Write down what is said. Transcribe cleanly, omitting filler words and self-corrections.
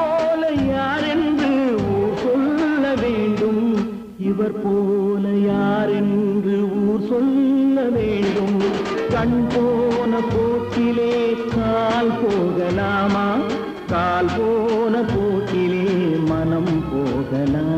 போல யார் என்று ஊர் சொல்ல வேண்டும், இவர் போல யார் என்று ஊர் சொல்ல வேண்டும். கண் போன போக்கிலே கால் போகலாமா, கால் போன போக்கிலே மனம் போகலாம்.